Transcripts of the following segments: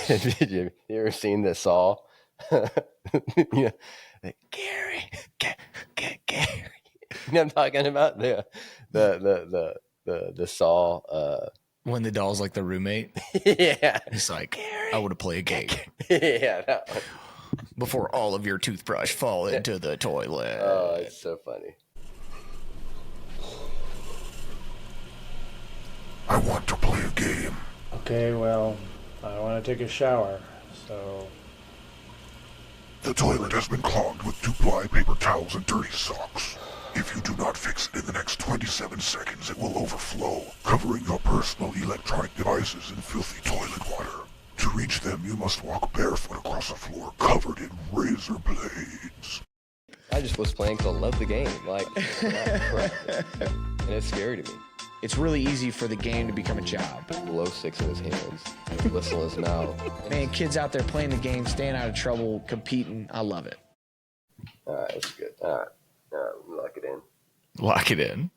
you ever seen the Saw? Yeah, Gary, Gary. You know what I'm talking about? The Saw. When the doll's like the roommate. Yeah, He's like, Gary, I want to play a game yeah, that one. before all of your toothbrush fall into the toilet. Oh, it's so funny. I want to play a game. Okay, well, I want to take a shower, so... The toilet has been clogged with 2-ply paper towels and dirty socks. If you do not fix it in the next 27 seconds, it will overflow, covering your personal electronic devices in filthy toilet water. To reach them, you must walk barefoot across a floor covered in razor blades. I just was playing because I love the game. Like, and it's scary to me. It's really easy for the game to become a job. Low 6 in his hands, and a whistle in his mouth. Man, kids out there playing the game, staying out of trouble, competing. I love it. All right, that's good. All right, lock it in. Lock it in.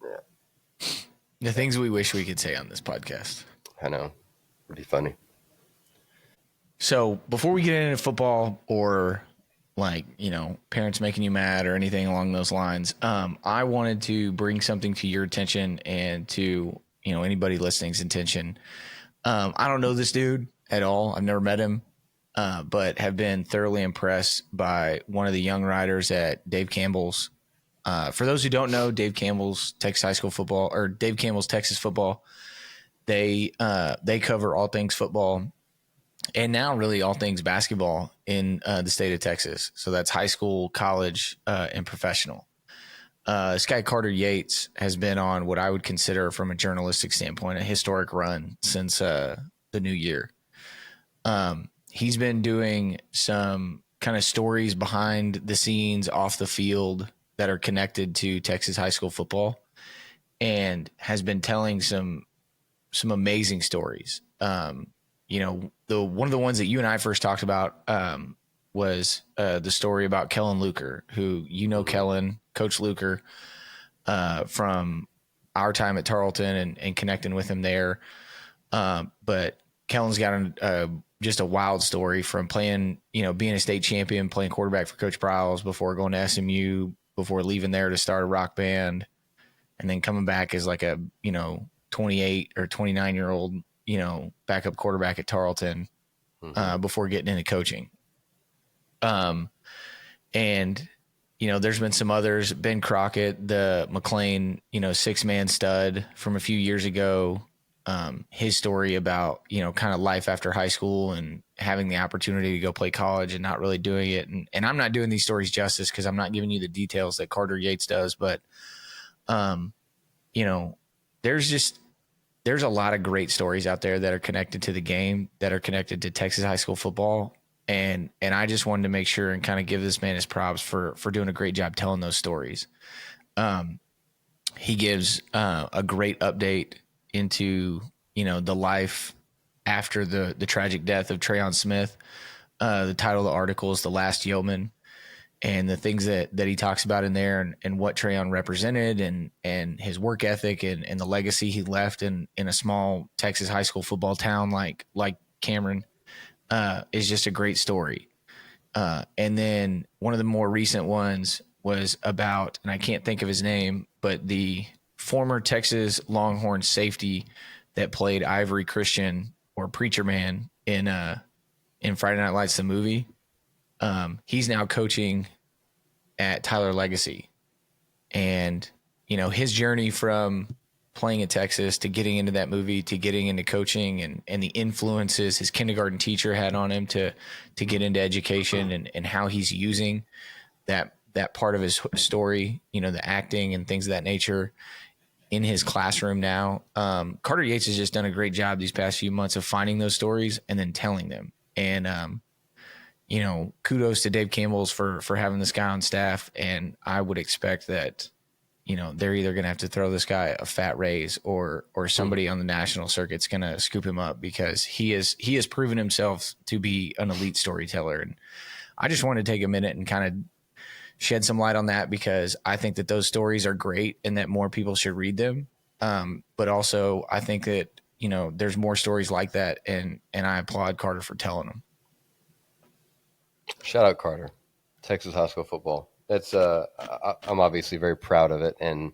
Yeah. The things we wish we could say on this podcast. I know. It'd be funny. So before we get into football or like, you know, parents making you mad or anything along those lines, I wanted to bring something to your attention and to, you know, anybody listening's attention. I don't know this dude at all. I've never met him, but have been thoroughly impressed by one of the young riders at Dave Campbell's. For those who don't know, Dave Campbell's Texas high school football, or Dave Campbell's Texas football, they cover all things football. And now really all things basketball in the state of Texas. So that's high school, college, and professional. This guy, Carter Yates, has been on what I would consider from a journalistic standpoint, a historic run since the new year. He's been doing some kind of stories behind the scenes off the field that are connected to Texas high school football and has been telling some amazing stories. You know, one of the ones that you and I first talked about was the story about Kellen Luker, who, you know, Kellen, Coach Luker, from our time at Tarleton and connecting with him there. But Kellen's got just a wild story from playing, you know, being a state champion, playing quarterback for Coach Prowls before going to SMU, before leaving there to start a rock band, and then coming back as like a, you know, 28 or 29-year-old, you know, backup quarterback at Tarleton before getting into coaching. And, you know, there's been some others, Ben Crockett, the McLean, you know, 6-man stud from a few years ago. His story about, you know, kind of life after high school and having the opportunity to go play college and not really doing it. And I'm not doing these stories justice because I'm not giving you the details that Carter Yates does, but, you know, there's a lot of great stories out there that are connected to the game, that are connected to Texas high school football. And I just wanted to make sure and kind of give this man his props for doing a great job telling those stories. He gives a great update into, you know, the life after the tragic death of Trayon Smith. The title of the article is The Last Yeoman, and the things that he talks about in there and what Trayon represented and his work ethic and the legacy he left in a small Texas high school football town like Cameron is just a great story. And then one of the more recent ones was about, and I can't think of his name, but the former Texas Longhorn safety that played Ivory Christian or Preacher Man in Friday Night Lights, the movie. He's now coaching at Tyler Legacy, and, you know, his journey from playing at Texas to getting into that movie, to getting into coaching and the influences his kindergarten teacher had on him to get into education and how he's using that part of his story, you know, the acting and things of that nature in his classroom now. Carter Yates has just done a great job these past few months of finding those stories and then telling them. And, you know, kudos to Dave Campbell's for having this guy on staff. And I would expect that, you know, they're either going to have to throw this guy a fat raise or somebody on the national circuit's going to scoop him up, because he has proven himself to be an elite storyteller. And I just wanted to take a minute and kind of shed some light on that, because I think that those stories are great and that more people should read them. But also I think that there's more stories like that, and I applaud Carter for telling them. Shout out Carter, Texas high school football. That's I'm obviously very proud of it, and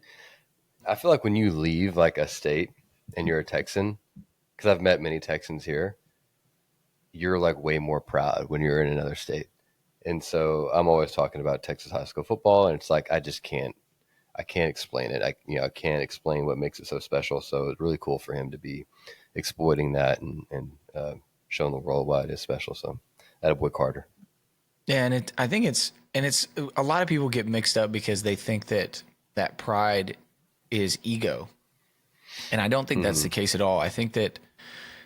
I feel like when you leave like a state and you're a Texan, because I've met many Texans here, you're like way more proud when you're in another state. And so I'm always talking about Texas high school football, and it's like I can't explain it. I can't explain what makes it so special. So it's really cool for him to be exploiting that and showing the world why it is special. So attaboy Carter. Yeah, and I think it's a lot of people get mixed up because they think that pride is ego, and I don't think that's the case at all. I think that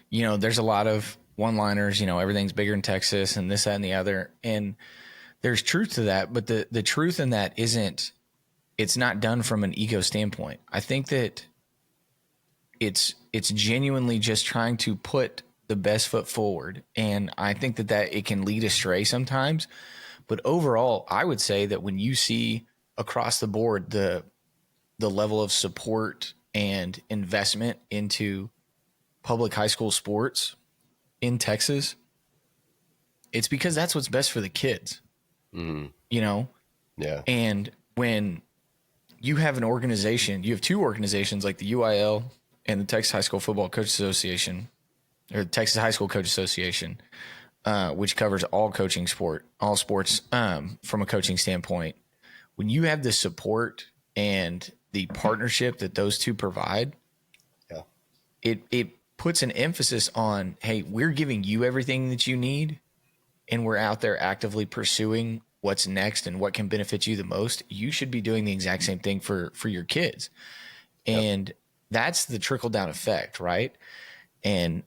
there's a lot of one-liners. Everything's bigger in Texas, and this, that, and the other, and there's truth to that. But the truth in that isn't. It's not done from an ego standpoint. I think that it's genuinely just trying to put the best foot forward. And I think that it can lead astray sometimes. But overall, I would say that when you see across the board the level of support and investment into public high school sports in Texas, it's because that's what's best for the kids. Yeah. And when you have an organization, you have two organizations like the UIL and the Texas High School Football Coach Association, or the Texas High School Coach Association, which covers all sports from a coaching standpoint. When you have the support and the partnership that those two provide, it puts an emphasis on, hey, we're giving you everything that you need, and we're out there actively pursuing what's next and what can benefit you the most. You should be doing the exact same thing for your kids. And that's the trickle down effect, right? And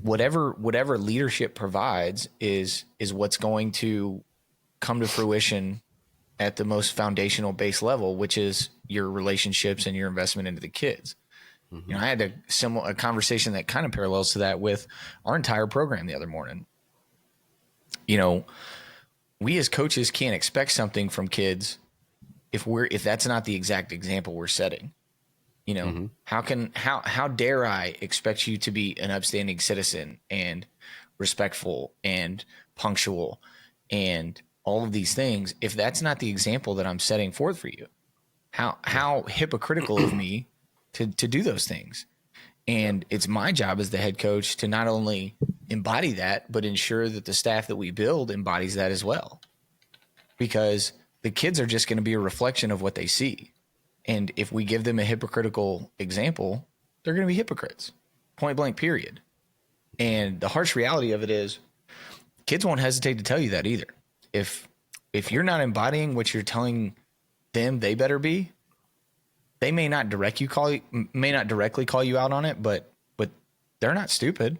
whatever leadership provides is what's going to come to fruition at the most foundational base level, which is your relationships and your investment into the kids. I had a conversation that kind of parallels to that with our entire program the other morning. We as coaches can't expect something from kids if that's not the exact example we're setting. How dare I expect you to be an upstanding citizen and respectful and punctual and all of these things if that's not the example that I'm setting forth for you? How hypocritical of me to do those things. And it's my job as the head coach to not only embody that, but ensure that the staff that we build embodies that as well. Because the kids are just going to be a reflection of what they see. And if we give them a hypocritical example, they're going to be hypocrites, point blank, period. And the harsh reality of it is kids won't hesitate to tell you that either. If you're not embodying what you're telling them they better be, they may not directly call you out on it, but they're not stupid.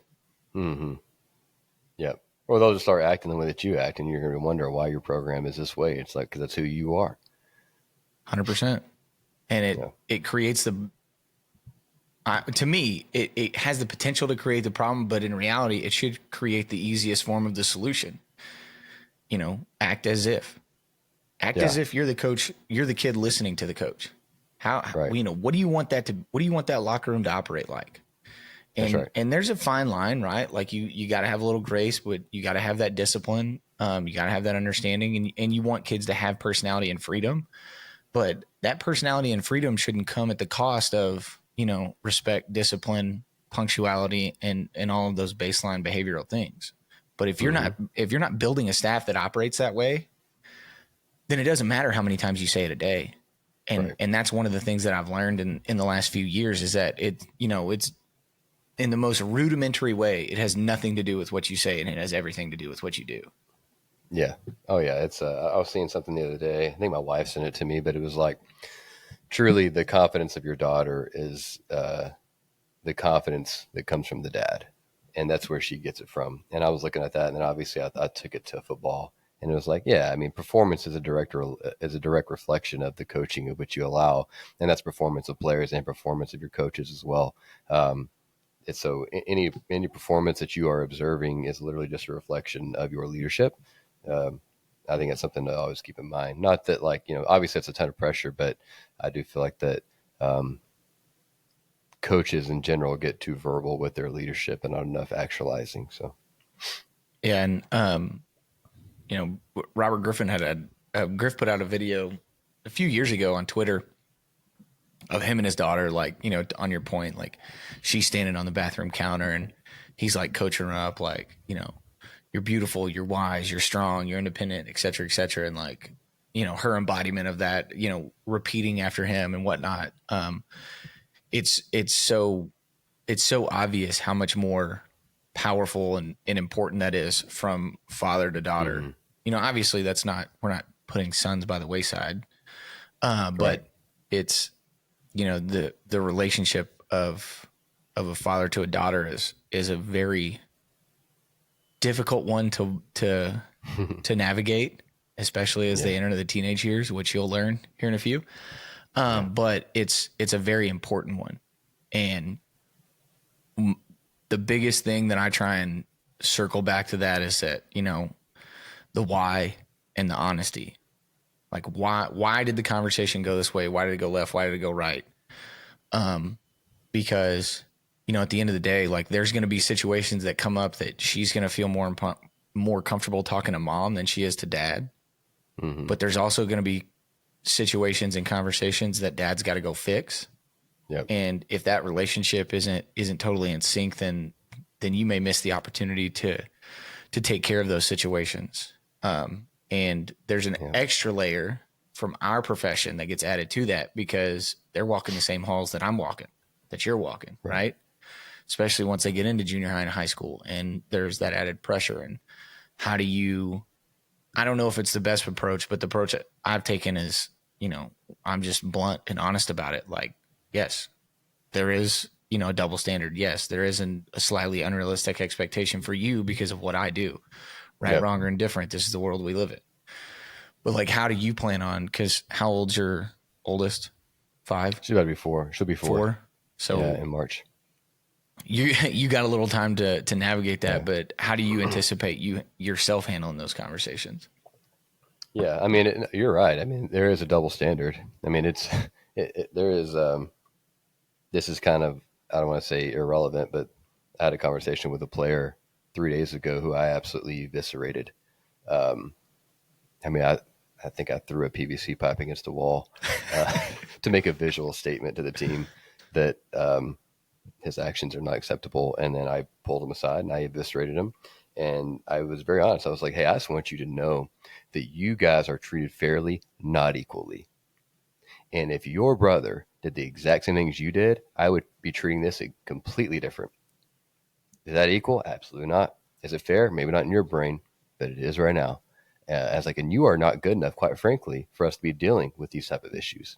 Yep. Or they'll just start acting the way that you act, and you're going to wonder why your program is this way. It's like, because that's who you are. 100%. And it creates to me, it has the potential to create the problem, but in reality, it should create the easiest form of the solution. Act as if you're the coach, you're the kid listening to the coach. What do you want that locker room to operate like? And there's a fine line, right? Like you got to have a little grace, but you got to have that discipline. You got to have that understanding, and you want kids to have personality and freedom, but that personality and freedom shouldn't come at the cost of, respect, discipline, punctuality, and all of those baseline behavioral things. But if you're not building a staff that operates that way, then it doesn't matter how many times you say it a day. And that's one of the things that I've learned in the last few years is that it's in the most rudimentary way. It has nothing to do with what you say, and it has everything to do with what you do. Yeah. Oh yeah. It's I was seeing something the other day. I think my wife sent it to me, but it was like, truly the confidence of your daughter is the confidence that comes from the dad. And that's where she gets it from. And I was looking at that, and then obviously I took it to football. And it was like, yeah, I mean, performance is a direct reflection of the coaching of which you allow, and that's performance of players and performance of your coaches as well. So any performance that you are observing is literally just a reflection of your leadership. I think that's something to always keep in mind. Not that obviously it's a ton of pressure, but I do feel like that coaches in general get too verbal with their leadership and not enough actualizing. So Yeah, and Robert Griffin Griff put out a video a few years ago on Twitter of him and his daughter, like, on your point, like she's standing on the bathroom counter and he's like coaching her up, like, you're beautiful, you're wise, you're strong, you're independent, et cetera, et cetera. And like, her embodiment of that, repeating after him and whatnot. It's so obvious how much more powerful and important that is from father to daughter. Obviously we're not putting sons by the wayside. But Right. it's, the relationship of a father to a daughter is a very difficult one to navigate, especially as they enter the teenage years, which you'll learn here in a few. But it's a very important one. And the biggest thing that I try and circle back to that is that, the why and the honesty. Like, why did the conversation go this way? Why did it go left? Why did it go right? Because, at the end of the day, like, there's going to be situations that come up that she's going to feel more comfortable talking to mom than she is to dad. But there's also going to be situations and conversations that dad's got to go fix. Yep. And if that relationship isn't totally in sync, then you may miss the opportunity to take care of those situations. And there's an extra layer from our profession that gets added to that because they're walking the same halls that I'm walking, that you're walking, right? Especially once they get into junior high and high school, and there's that added pressure. And how do you, I don't know if it's the best approach, but the approach that I've taken is, I'm just blunt and honest about it. Like, yes, there is, a double standard. Yes, there is a slightly unrealistic expectation for you because of what I do. Right, wrong, or indifferent. This is the world we live in. But like, how do you plan on? Because how old's your oldest? 5? She's about to be 4. She'll be 4. So in March. You got a little time to navigate that. But how do you anticipate yourself handling those conversations? Yeah, I mean, you're right. I mean, there is a double standard. I mean, there is. This is kind of, I don't want to say irrelevant, but I had a conversation with a player 3 days ago who I absolutely eviscerated. I mean, I think I threw a PVC pipe against a wall to make a visual statement to the team that his actions are not acceptable. And then I pulled him aside and I eviscerated him. And I was very honest. I was like, hey, I just want you to know that you guys are treated fairly, not equally. And if your brother did the exact same things you did, I would be treating this completely different. Is that equal? Absolutely not. Is it fair? Maybe not in your brain, but it is right now. As like, and you are not good enough, quite frankly, for us to be dealing with these type of issues.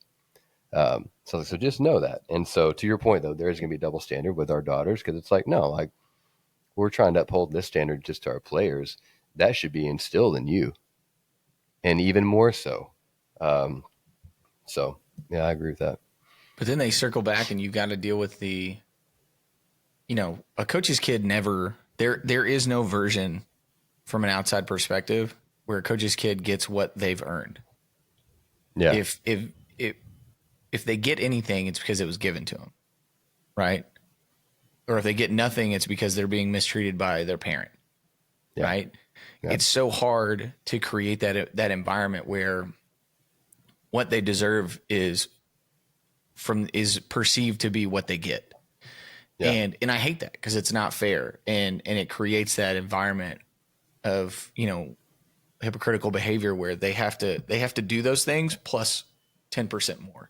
So just know that. And so to your point, though, there's going to be a double standard with our daughters because it's like, no, like we're trying to uphold this standard just to our players. That should be instilled in you, and even more so. So yeah, I agree with that. But then they circle back, and you've got to deal with the, a coach's kid never. There is no version from an outside perspective where a coach's kid gets what they've earned. Yeah. If they get anything, it's because it was given to them, right? Or if they get nothing, it's because they're being mistreated by their parent, right? Yeah. It's so hard to create that environment where what they deserve is perceived to be what they get. Yeah. And I hate that because it's not fair. And it creates that environment of, hypocritical behavior where they have to do those things plus 10% more.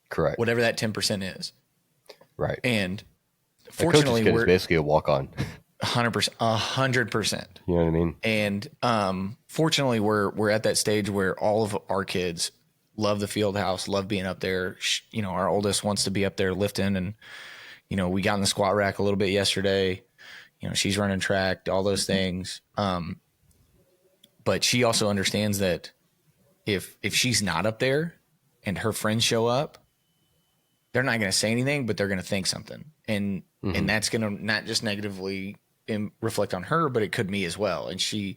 Correct. Whatever that 10% is. Right. And fortunately, we're basically a walk on. 100%. You know what I mean? And fortunately, we're at that stage where all of our kids love the field house, love being up there. Our oldest wants to be up there lifting, and we got in the squat rack a little bit yesterday. She's running track, all those things. But she also understands that if she's not up there and her friends show up, they're not going to say anything, but they're going to think something. And that's going to not just negatively reflect on her, but it could me as well. And she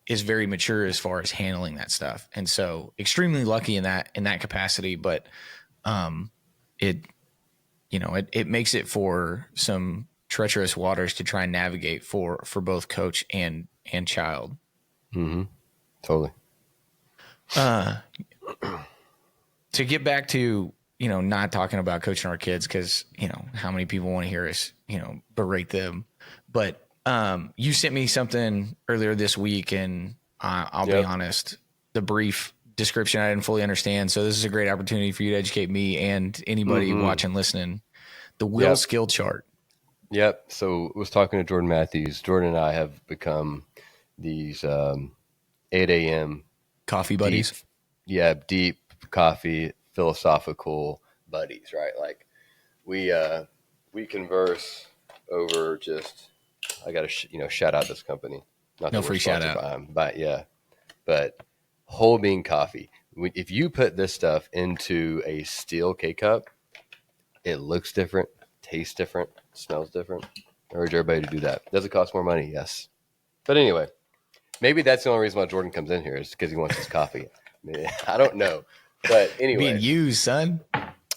is very mature as far as handling that stuff. And so extremely lucky in that capacity. But it makes it for some treacherous waters to try and navigate for both coach and child. Mm-hmm. Totally. To get back to, not talking about coaching our kids, because, how many people want to hear us, berate them. But you sent me something earlier this week, and I'll be honest, the brief description I didn't fully understand. So this is a great opportunity for you to educate me and anybody watching, listening. The will skill chart. Yep. So I was talking to Jordan Matthews. Jordan and I have become these 8 a.m. coffee buddies. Deep coffee, philosophical buddies, right? Like we converse over just. I got to shout out this company. Not no free shout out, but whole bean coffee. If you put this stuff into a steel K cup, it looks different, tastes different, smells different. I urge everybody to do that. Does it cost more money? Yes. But anyway, maybe that's the only reason why Jordan comes in here is because he wants his coffee. I don't know. But anyway. Being used, son.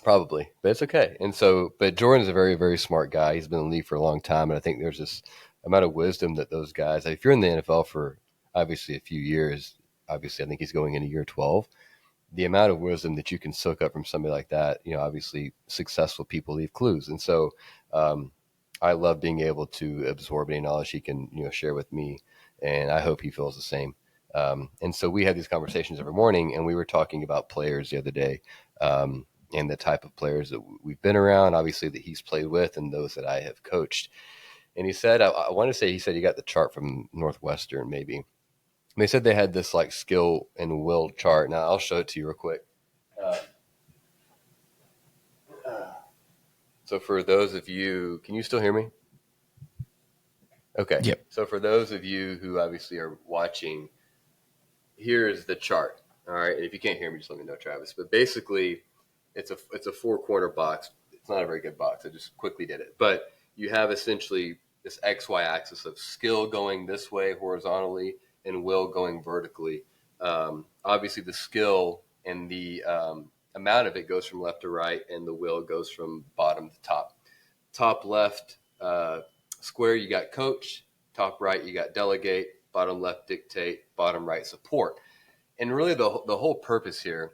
Probably. But it's okay. And so, but Jordan's a very, very smart guy. He's been in the league for a long time. And I think there's this amount of wisdom that those guys, if you're in the NFL for obviously a few years, obviously I think he's going into year 12, the amount of wisdom that you can soak up from somebody like that, obviously successful people leave clues. And so I love being able to absorb any knowledge he can, share with me. And I hope he feels the same. And so we had these conversations every morning, and we were talking about players the other day and the type of players that we've been around, obviously that he's played with and those that I have coached. And he said, I want to say he said he got the chart from Northwestern maybe. They said they had this like skill and will chart. Now I'll show it to you real quick. So for those of you, can you still hear me? Okay. Yep. So for those of you who obviously are watching, here is the chart. All right. And if you can't hear me, just let me know, Travis. But basically, it's a 4-corner box. It's not a very good box. I just quickly did it. But you have essentially this XY axis of skill going this way horizontally and will going vertically. Obviously, the skill and the amount of it goes from left to right, and the will goes from bottom to top. Top left square, you got coach. Top right, you got delegate. Bottom left, dictate. Bottom right, support. And really, the whole purpose here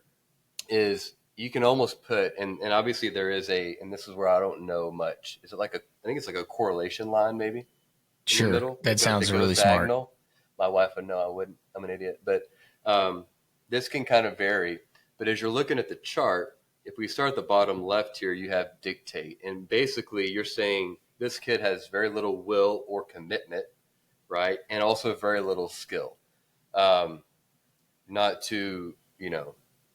is you can almost put, and obviously there is and this is where I don't know much. Is it I think it's like a correlation line maybe? Sure. That sounds really smart. My wife would know I wouldn't. I'm an idiot. But this can kind of vary. But as you're looking at the chart, if we start at the bottom left here, you have dictate. And basically you're saying this kid has very little will or commitment, right? And also very little skill. Not to,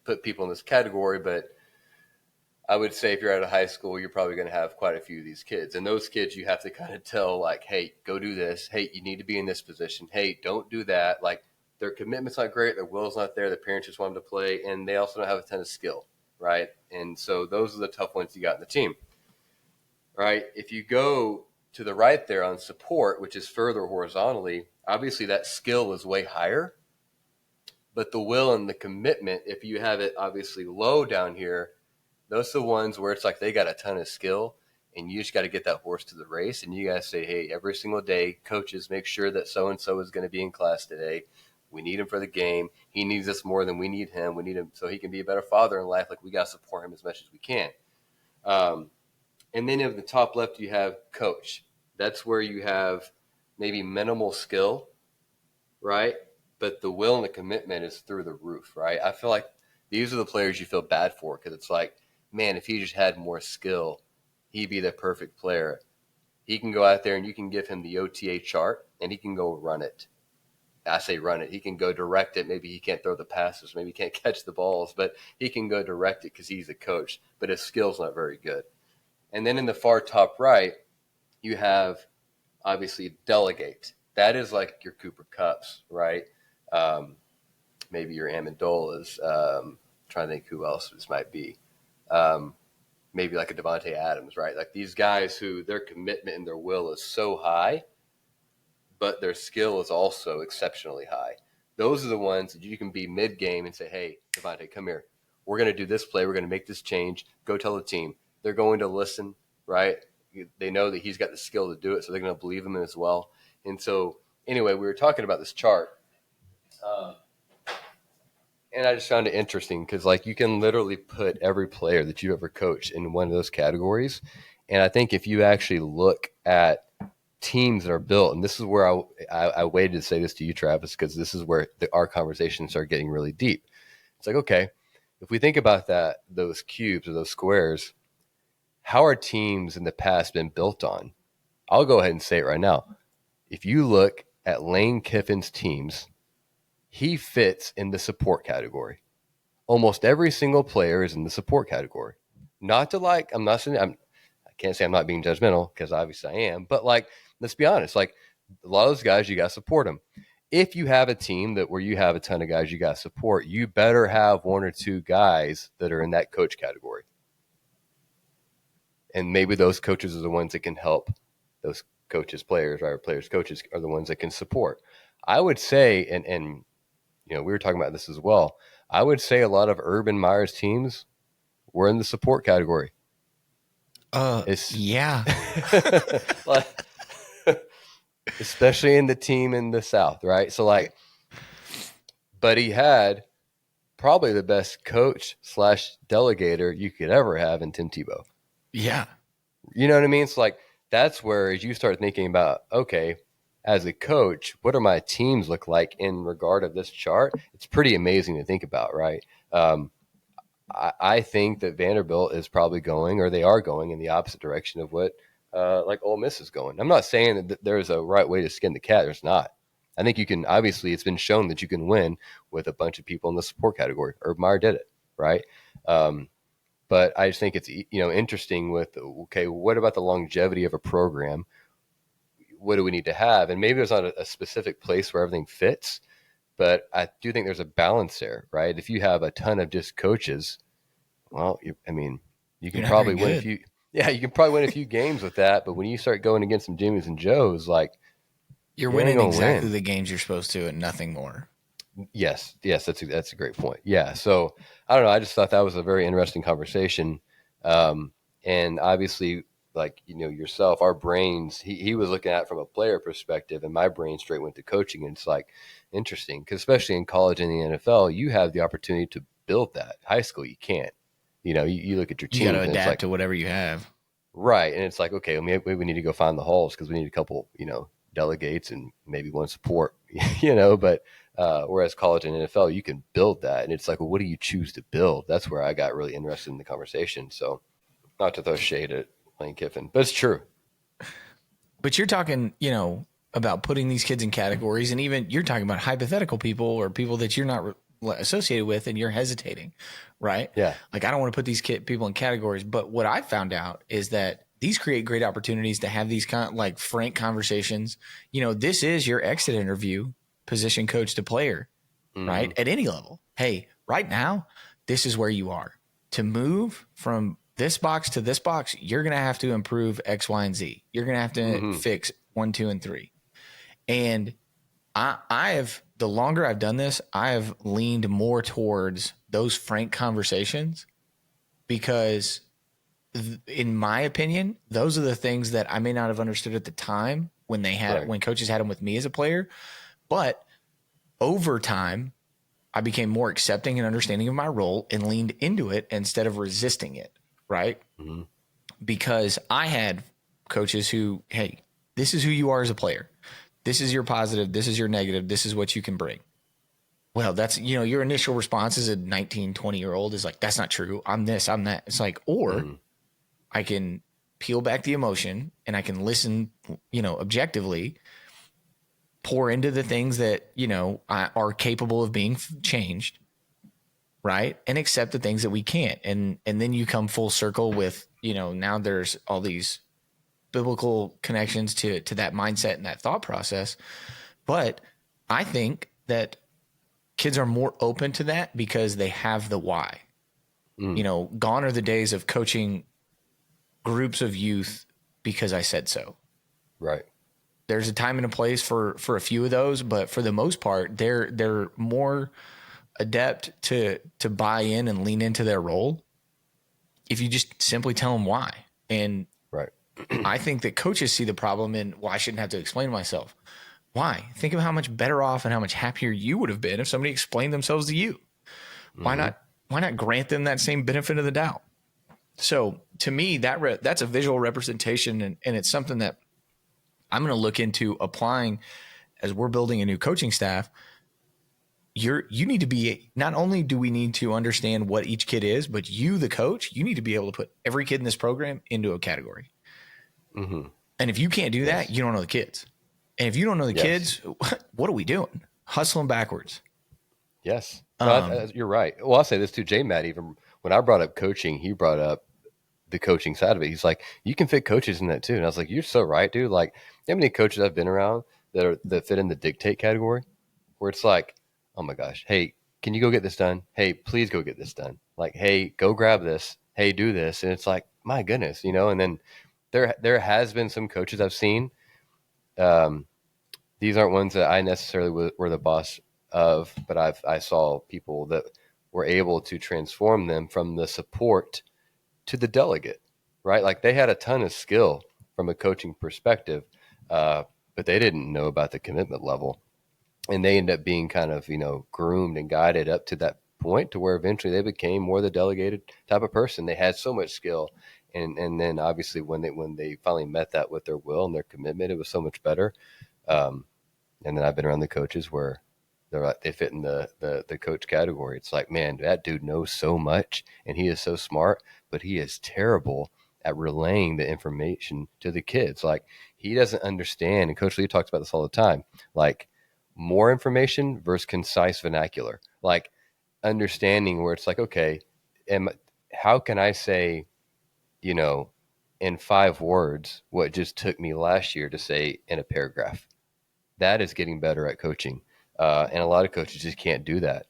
put people in this category, but I would say if you're at a high school, you're probably going to have quite a few of these kids. And those kids, you have to kind of tell like, hey, go do this. Hey, you need to be in this position. Hey, don't do that. Like their commitment's not great. Their will's not there. The parents just want them to play. And they also don't have a ton of skill, right? And so those are the tough ones you got in the team, right? If you go to the right there on support, which is further horizontally, obviously that skill is way higher. But the will and the commitment, if you have it obviously low down here, those are the ones where it's like they got a ton of skill and you just got to get that horse to the race. And you got to say, hey, every single day, coaches, make sure that so-and-so is going to be in class today. We need him for the game. He needs us more than we need him. We need him so he can be a better father in life. Like we got to support him as much as we can. And then in the top left, you have coach. That's where you have maybe minimal skill, right? But the will and the commitment is through the roof, right? I feel like these are the players you feel bad for because it's like, man, if he just had more skill, he'd be the perfect player. He can go out there and you can give him the OTA chart and he can go run it. I say run it. He can go direct it. Maybe he can't throw the passes. Maybe he can't catch the balls, but he can go direct it because he's a coach. But his skill's not very good. And then in the far top right, you have obviously delegate. That is like your Cooper Kupps, right? Maybe your Amendolas. Trying to think who else this might be. Maybe like a Devontae Adams, right? Like these guys who their commitment and their will is so high, but their skill is also exceptionally high. Those are the ones that you can be mid-game and say, hey, Devontae, come here. We're going to do this play. We're going to make this change. Go tell the team. they're going to listen, right? They know that he's got the skill to do it, so they're going to believe him as well. And so, anyway, we were talking about this chart, and I just found it interesting because, like, you can literally put every player that you ever coached in one of those categories. And I think if you actually look at teams that are built, and this is where I waited to say this to you, Travis, because this is where our conversations start getting really deep. It's like, okay, if we think about that, those cubes or those squares, how are teams in the past been built on? I'll go ahead and say it right now. If you look at Lane Kiffin's teams, he fits in the support category. Almost every single player is in the support category. Not to like, I'm not saying I can't say I'm not being judgmental because obviously I am, but like, let's be honest, like a lot of those guys, you got to support them. If you have a team that where you have a ton of guys you got to support, you better have one or two guys that are in that coach category. And maybe those coaches are the ones that can help those coaches, players, right? Or players, coaches are the ones that can support. I would say, and you know, we were talking about this as well. I would say a lot of Urban Meyer's teams were in the support category. Yeah. Like, especially in the team in the South, right? So like, but he had probably the best coach / delegator you could ever have in Tim Tebow. Yeah. You know what I mean? It's like, that's where as you start thinking about, okay, as a coach, what do my teams look like in regard of this chart? It's pretty amazing to think about, right? I think that Vanderbilt is probably going, or they are going, in the opposite direction of what like Ole Miss is going. I'm not saying that there's a right way to skin the cat. There's not. I think you can, obviously, it's been shown that you can win with a bunch of people in the support category. Urban Meyer did it, right? But I just think it's, you know, interesting with, okay, what about the longevity of a program? What do we need to have? And maybe there's not a specific place where everything fits, but I do think there's a balance there, right? If you have a ton of just coaches, well, you can probably win a few. Yeah, you can probably win a few games with that. But when you start going against some Jimmys and Joes, like you're winning exactly the games you're supposed to, and nothing more. Yes, that's a great point. Yeah, so I don't know. I just thought that was a very interesting conversation, and obviously, like, you know, yourself, our brains. He was looking at it from a player perspective, and my brain straight went to coaching. And it's like interesting because especially in college and the NFL, you have the opportunity to build that. High school, you can't. You know, you look at your team. You got to adapt to whatever you have. Right, and it's like, okay, well, maybe we need to go find the holes because we need a couple, you know, delegates and maybe one support, you know, but. Whereas college and NFL, you can build that. And it's like, well, what do you choose to build? That's where I got really interested in the conversation. So not to throw shade at Lane Kiffin, but it's true. But you're talking, you know, about putting these kids in categories, and even you're talking about hypothetical people or people that you're not associated with and you're hesitating, right? Yeah. Like, I don't want to put these people in categories. But what I found out is that these create great opportunities to have these kind of like frank conversations. You know, this is your exit interview. Position coach to player, right? At any level. Hey, right now, this is where you are. To move from this box to this box, you're going to have to improve X, Y, and Z. You're going to have to fix 1, 2, and 3. And I have, the longer I've done this, I have leaned more towards those frank conversations because in my opinion, those are the things that I may not have understood at the time when they had, when coaches had them with me as a player. But over time, I became more accepting and understanding of my role and leaned into it instead of resisting it, right? Mm-hmm. Because I had coaches who, hey, this is who you are as a player. This is your positive. This is your negative. This is what you can bring. Well, that's, you know, your initial response as a 19, 20-year-old is like, that's not true. I'm this, I'm that. It's like, or I can peel back the emotion and I can listen, you know, objectively, pour into the things that, you know, are capable of being changed, right? And accept the things that we can't. And then you come full circle with, you know, now there's all these biblical connections to that mindset and that thought process. But I think that kids are more open to that because they have the why. You know, gone are the days of coaching groups of youth because I said so. Right. There's a time and a place for a few of those, but for the most part, they're more adept to buy in and lean into their role if you just simply tell them why. And Right. I think that coaches see the problem in, well, I shouldn't have to explain myself. Why? Think of how much better off and how much happier you would have been if somebody explained themselves to you. Why Mm-hmm. not? Why not grant them that same benefit of the doubt? So to me, that's a visual representation, and it's something that I'm going to look into applying as we're building a new coaching staff. You need to be, not only do we need to understand what each kid is, but you, the coach, you need to be able to put every kid in this program into a category. Mm-hmm. And if you can't do that, Yes. you don't know the kids. And if you don't know the Yes. kids, what are we doing? Hustling backwards. Yes. No, you're right. Well, I'll say this too. J Matt, even when I brought up coaching, he brought up the coaching side of it. He's like, you can fit coaches in that too. And I was like, you're so right, dude. Like, how many coaches I've been around that fit in the dictate category, where it's like, oh my gosh, hey, can you go get this done? Hey, please go get this done. Like, hey, go grab this. Hey, do this. And it's like, my goodness, you know. And then there has been some coaches I've seen. Um, these aren't ones that I necessarily were the boss of, but I saw people that were able to transform them from the support to the delegate, right? Like they had a ton of skill from a coaching perspective, but they didn't know about the commitment level. And they ended up being kind of, groomed and guided up to that point to where eventually they became more the delegated type of person. They had so much skill. And then obviously when they finally met that with their will and their commitment, it was so much better. Um, and then I've been around the coaches where they fit in the coach category. It's like, man, that dude knows so much and he is so smart, but he is terrible at relaying the information to the kids. Like he doesn't understand. And Coach Lee talks about this all the time. Like more information versus concise vernacular. Like understanding where it's like, okay, how can I say, in 5 words what just took me last year to say in a paragraph? That is getting better at coaching. And a lot of coaches just can't do that.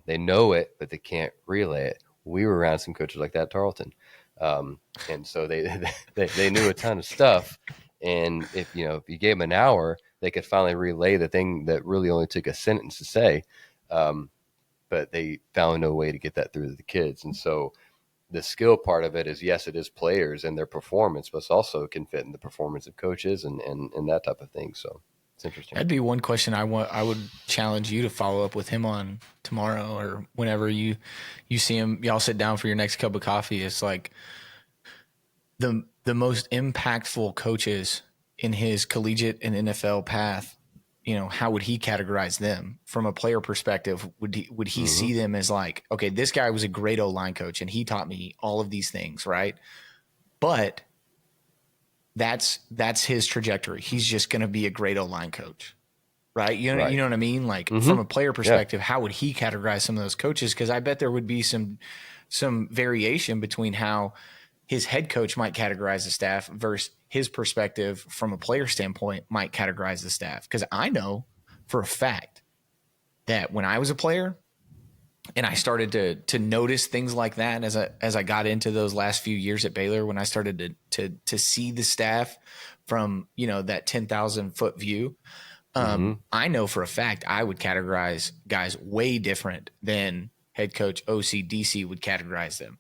They know it, but they can't relay it. We were around some coaches like that at Tarleton. And so they knew a ton of stuff. And if you gave them an hour, they could finally relay the thing that really only took a sentence to say. But they found no way to get that through to the kids. And so the skill part of it is, yes, it is players and their performance, but it also can fit in the performance of coaches and that type of thing. So it's interesting. That'd be one question I would challenge you to follow up with him on tomorrow or whenever you see him. Y'all sit down for your next cup of coffee. It's like the most impactful coaches in his collegiate and NFL path. How would he categorize them from a player perspective? Would he see them as like, okay, this guy was a great O-line coach and he taught me all of these things, right? But that's his trajectory. He's just going to be a great O-line coach, right? You know what I mean? Like from a player perspective, how would he categorize some of those coaches? Because I bet there would be some variation between how his head coach might categorize the staff versus his perspective from a player standpoint might categorize the staff. Because I know for a fact that when I was a player and I started to notice things like that as I got into those last few years at Baylor, when I started to see the staff from that 10,000 foot view, I know for a fact I would categorize guys way different than head coach OC DC would categorize them.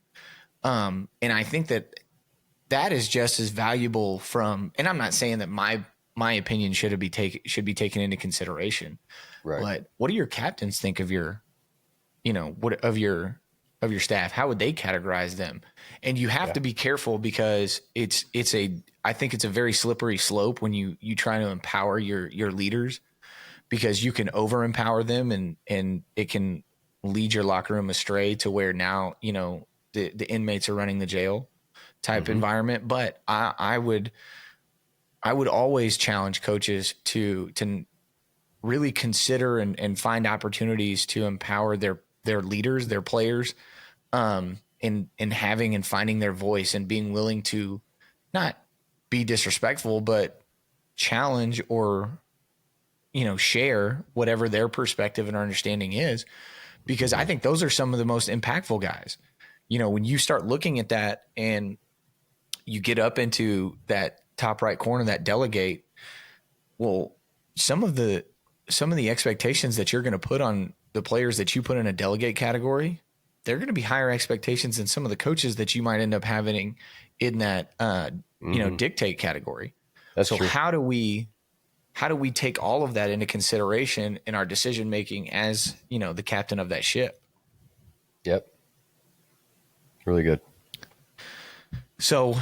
And I think that is just as valuable and I'm not saying that my opinion should be taken into consideration, Right. but what do your captains think of your staff? How would they categorize them? And you have to be careful because I think it's a very slippery slope when you try to empower your leaders, because you can over empower them and it can lead your locker room astray to where now, the inmates are running the jail type environment. But I would always challenge coaches to really consider and find opportunities to empower their leaders, their players, in having and finding their voice and being willing to not be disrespectful, but challenge or, share whatever their perspective and understanding is, because I think those are some of the most impactful guys. When you start looking at that and you get up into that top right corner, that delegate, well, some of the expectations that you're going to put on the players that you put in a delegate category they're going to be higher expectations than some of the coaches that you might end up having in that, dictate category. That's So true. how do we take all of that into consideration in our decision making as, the captain of that ship? Yep. Really good. So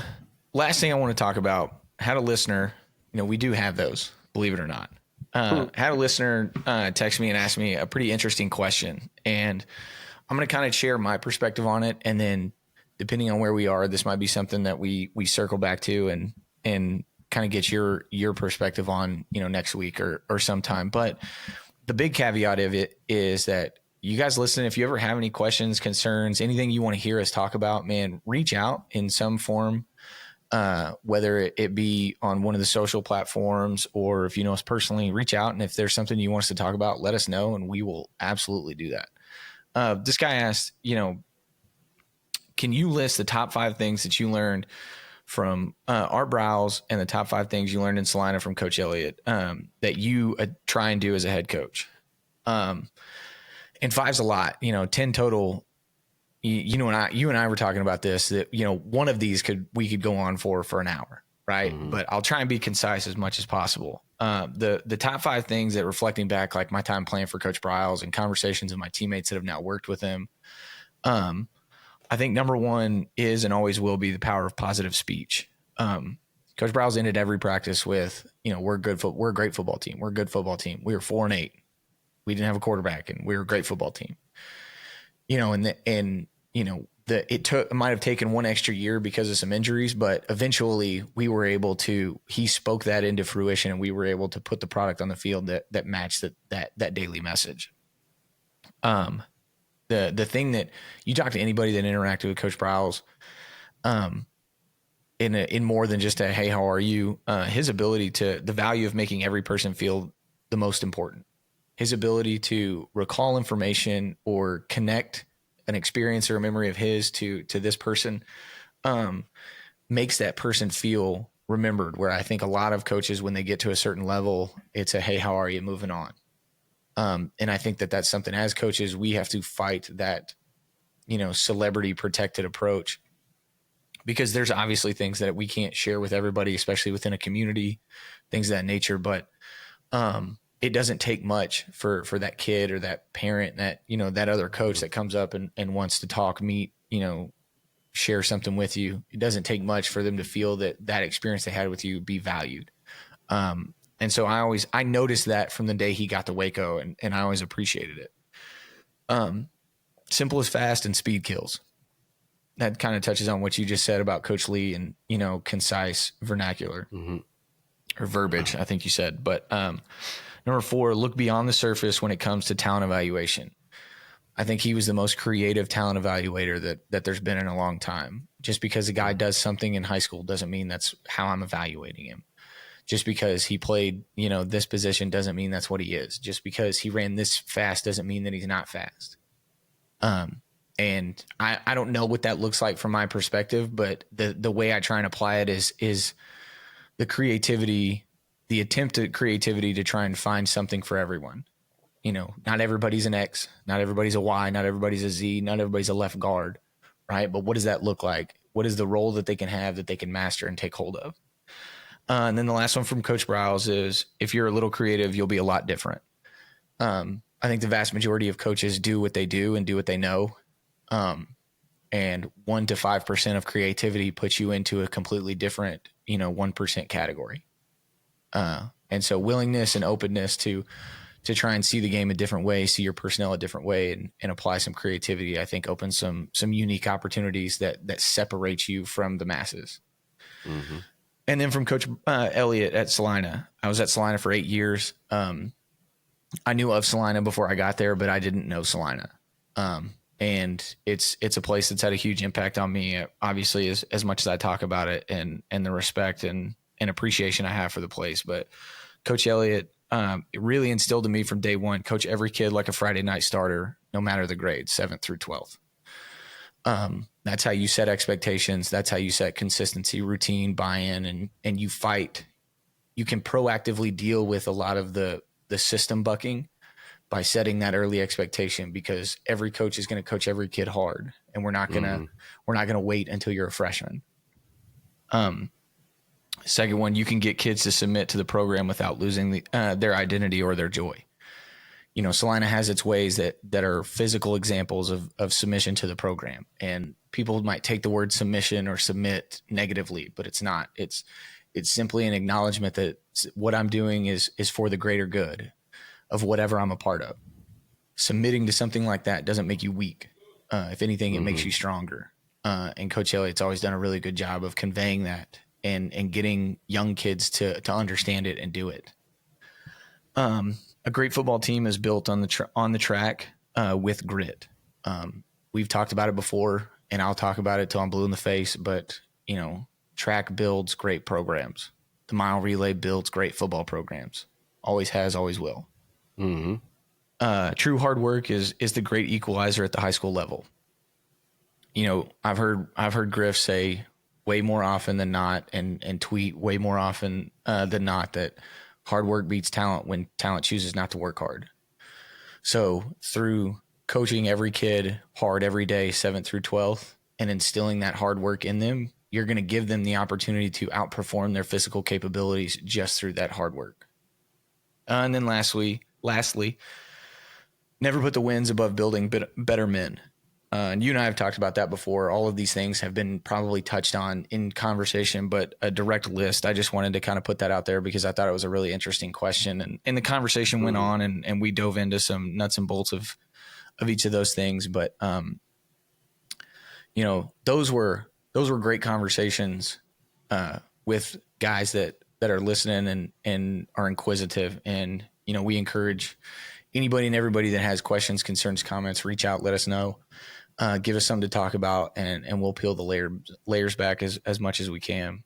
last thing I want to talk about, had a listener, we do have those, believe it or not. Had a listener text me and ask me a pretty interesting question, and I'm going to kind of share my perspective on it. And then depending on where we are, this might be something that we circle back to and kind of get your perspective on, next week or sometime. But the big caveat of it is that you guys listen, if you ever have any questions, concerns, anything you want to hear us talk about, man, reach out in some form, whether it be on one of the social platforms or if you know us personally, reach out. And if there's something you want us to talk about, let us know and we will absolutely do that. This guy asked, can you list the top 5 things that you learned from Art Browse and the top 5 things you learned in Salina from Coach Elliott that you try and do as a head coach? And 5's a lot, 10 total. You and I were talking about this, that, one of these we could go on for an hour. Right. Mm-hmm. But I'll try and be concise as much as possible. The top 5 things that, reflecting back, like my time playing for Coach Briles and conversations with my teammates that have now worked with him. I think number 1 is and always will be the power of positive speech. Coach Briles ended every practice with, we're a great football team. We're a good football team. We were 4-8. We didn't have a quarterback and we were a great football team. It might have taken 1 extra year because of some injuries, but eventually he spoke that into fruition and we were able to put the product on the field that matched that daily message. The thing that you talk to anybody that interacted with Coach Briles, in more than just a, hey, how are you? His ability the value of making every person feel the most important, his ability to recall information or connect an experience or a memory of his to this person, makes that person feel remembered, where I think a lot of coaches, when they get to a certain level, it's a, hey, how are you, moving on. And I think that's something as coaches, we have to fight that, celebrity protected approach, because there's obviously things that we can't share with everybody, especially within a community, things of that nature. But, it doesn't take much for that kid or that parent, that, that other coach that comes up and wants to talk, meet, share something with you. It doesn't take much for them to feel that experience they had with you be valued. And so I noticed that from the day he got to Waco, and I always appreciated it. Simple is fast and speed kills. That kind of touches on what you just said about Coach Lee and, concise vernacular, or verbiage, I think you said. But, number 4, look beyond the surface when it comes to talent evaluation. I think he was the most creative talent evaluator that there's been in a long time. Just because a guy does something in high school doesn't mean that's how I'm evaluating him. Just because he played, this position doesn't mean that's what he is. Just because he ran this fast doesn't mean that he's not fast. And I don't know what that looks like from my perspective, but the way I try and apply it is the creativity, the attempt at creativity to try and find something for everyone. Not everybody's an X, not everybody's a Y, not everybody's a Z, not everybody's a left guard, right? But what does that look like? What is the role that they can have, that they can master and take hold of? And then the last one from Coach Briles is, if you're a little creative, you'll be a lot different. I think the vast majority of coaches do what they do and do what they know. And 1 to 5% of creativity puts you into a completely different, 1% category. And so willingness and openness to try and see the game a different way, see your personnel a different way, and apply some creativity, I think opens some unique opportunities that separate you from the masses. Mm-hmm. And then from Coach Elliott at Salina, I was at Salina for 8 years. I knew of Salina before I got there, but I didn't know Salina. And it's a place that's had a huge impact on me, obviously, as much as I talk about it and the respect and appreciation I have for the place. But Coach Elliott, it really instilled in me from day one, coach every kid like a Friday night starter, no matter the grade, 7th through 12th. That's how you set expectations. That's how you set consistency, routine, buy-in, and you fight. You can proactively deal with a lot of the system bucking by setting that early expectation, because every coach is going to coach every kid hard, and we're not going to wait until you're a freshman. Second one, you can get kids to submit to the program without losing their identity or their joy. You know, Salina has its ways that are physical examples of submission to the program, and people might take the word submission or submit negatively, but it's not. It's simply an acknowledgement that what I'm doing is for the greater good of whatever I'm a part of. Submitting to something like that doesn't make you weak. If anything, it makes you stronger. And Coach Elliott's always done a really good job of conveying that and getting young kids to understand it and do it. A great football team is built on the track with grit. We've talked about it before, and I'll talk about it till I'm blue in the face, but, you know, track builds great programs. The mile relay builds great football programs. Always has, always will. True hard work is the great equalizer at the high school level. You know, I've heard Griff say way more often than not, and tweet way more often than not, that hard work beats talent when talent chooses not to work hard. So through coaching every kid hard every day, 7th through 12th, and instilling that hard work in them, you're going to give them the opportunity to outperform their physical capabilities just through that hard work. And then lastly, never put the wins above building better men. And you and I have talked about that before. All of these things have been probably touched on in conversation, but a direct list, I just wanted to kind of put that out there because I thought it was a really interesting question. And the conversation went on, and we dove into some nuts and bolts of each of those things. But, you know, those were great conversations with guys that are listening and are inquisitive. And, you know, we encourage anybody and everybody that has questions, concerns, comments, reach out, let us know. Give us something to talk about, and we'll peel the layers back as much as we can.